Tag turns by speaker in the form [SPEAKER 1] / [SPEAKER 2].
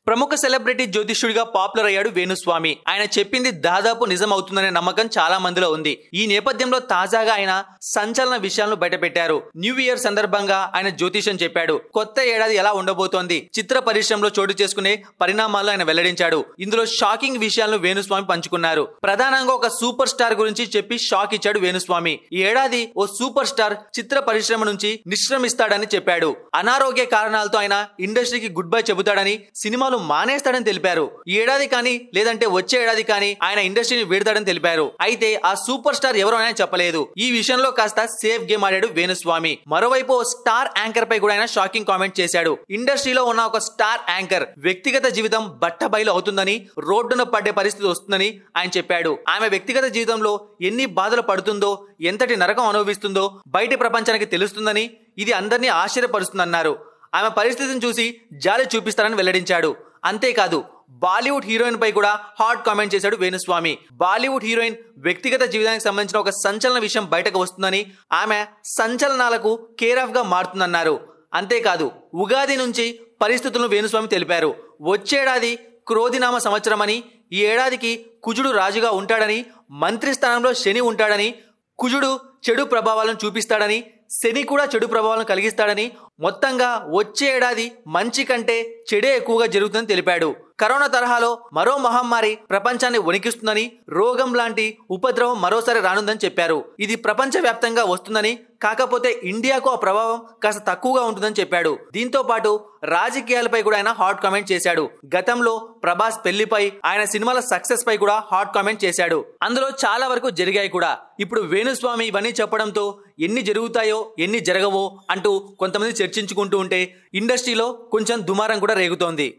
[SPEAKER 1] ప్రముఖ celebrity జ్యోతిష్యుడిగా popular అయ్యాడు వేణుస్వామి. ఆయన చెప్పింది దాదాపు నిజం అవుతుందనే నమ్మకం చాలా మందిలో ఉంది. ఈ నేపథ్యంలో తాజాగా ఆయన సంచలన విషయాలను బయటపెట్టారు. న్యూ ఇయర్ సందర్భంగా ఆయన జ్యోతిష్యం చెప్పాడు. కొత్త ఏడాది ఎలా ఉండబోతోంది, చిత్ర పరిశ్రమలో చోటు చేసుకునే పరిణామాలను ఆయన వెల్లడించాడు. ఇందులో షాకింగ్ విషయాలను వేణుస్వామి పంచుకున్నారు. ప్రధానంగా ఒక సూపర్ స్టార్ గురించి చెప్పి షాక్ ఇచ్చాడు వేణుస్వామి. ఈ ఏడాది ఓ సూపర్ స్టార్ చిత్ర పరిశ్రమ నుంచి నిష్క్రమిస్తాడని చెప్పాడు. అనారోగ్య కారణాలతో ఆయన ఇండస్ట్రీకి గుడ్ బై చెబుతాడని, సినిమాలు మానేస్తాడని తెలిపారు. ఈ ఏడాది కానీ లేదంటే వచ్చే ఏడాది కానీ ఆయన ఇండస్ట్రీని వీడతాడని తెలిపారు. అయితే ఆ సూపర్ స్టార్ ఎవరో ఆయన చెప్పలేదు. ఈ విషయంలో కాస్త సేఫ్ గేమ్ ఆడాడు వేణుస్వామి. మరోవైపు స్టార్ యాంకర్ పై కూడా ఆయన షాకింగ్ కామెంట్ చేశాడు. ఇండస్ట్రీలో ఉన్న ఒక స్టార్ యాంకర్ వ్యక్తిగత జీవితం బట్టబయలు అవుతుందని, రోడ్డున పడ్డే పరిస్థితి వస్తుందని ఆయన చెప్పాడు. ఆమె వ్యక్తిగత జీవితంలో ఎన్ని బాధలు పడుతుందో, ఎంతటి నరకం అనుభవిస్తుందో బయటి ప్రపంచానికి తెలుస్తుందని, ఇది అందరినీ ఆశ్చర్యపరుస్తుందన్నారు. ఆమె పరిస్థితిని చూసి జాలి చూపిస్తారని వెల్లడించాడు. అంతేకాదు బాలీవుడ్ హీరోయిన్ పై కూడా హాట్ కామెంట్ చేశాడు వేణుస్వామి. బాలీవుడ్ హీరోయిన్ వ్యక్తిగత జీవితానికి సంబంధించిన ఒక సంచలన విషయం బయటకు వస్తుందని, ఆమె సంచలనాలకు కేర్ ఆఫ్ గా మారుతుందన్నారు. అంతేకాదు ఉగాది నుంచి పరిస్థితులను వేణుస్వామి తెలిపారు. వచ్చేడాది క్రోధినామ సంవత్సరం అని, ఈ ఏడాదికి కుజుడు రాజుగా ఉంటాడని, మంత్రి స్థానంలో శని ఉంటాడని, కుజుడు చెడు ప్రభావాలను చూపిస్తాడని, శని కూడా చెడు ప్రభావాలను కలిగిస్తాడని, మొత్తంగా వచ్చే ఏడాది మంచి కంటే చెడే ఎక్కువగా జరుగుతుందని తెలిపాడు. కరోనా తరహాలో మరో మహమ్మారి ప్రపంచాన్ని వణికిస్తుందని, రోగం లాంటి ఉపద్రవం మరోసారి రానుందని చెప్పారు. ఇది ప్రపంచ వ్యాప్తంగా వస్తుందని, కాకపోతే ఇండియాకు ఆ ప్రభావం కాస్త తక్కువగా ఉంటుందని చెప్పాడు. దీంతో పాటు రాజకీయాలపై కూడా ఆయన హాట్ కామెంట్ చేశాడు. గతంలో ప్రభాస్ పెళ్లిపై, ఆయన సినిమాల సక్సెస్ పై కూడా హాట్ కామెంట్ చేశాడు. అందులో చాలా వరకు జరిగాయి కూడా. ఇప్పుడు వేణుస్వామి ఇవన్నీ చెప్పడంతో ఎన్ని జరుగుతాయో ఎన్ని జరగవో అంటూ కొంతమంది చర్చించుకుంటూ ఉంటే ఇండస్ట్రీలో కొంచెం దుమారం కూడా రేగుతోంది.